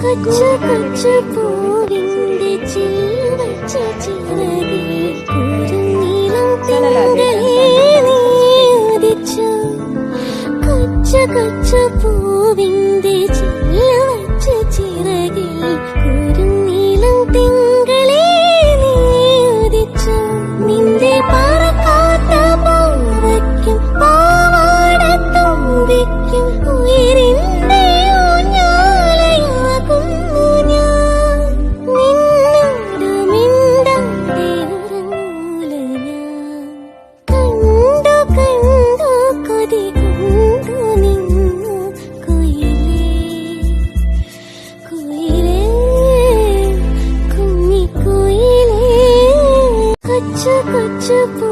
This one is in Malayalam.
കൊച്ചു കൊച്ചു പൂവിന്റെ ചില്ലവച്ച ചിറകിൽ കുരുനീളം തിങ്കളേ നീ ഉദിച്ചു. കൊച്ചു കൊച്ചു പൂവിന്റെ ചില്ലവച്ച ചിറകിൽ കുരുനീളം തിങ്കളേ നീ ഉദിച്ചു. നിന്റെ പറക്കാത്ത പാവയ്ക്കും പാവാടത്തുമ്പിക്കും ഉയരിന്റെ കൊച്ചു കൊച്ചു പൂ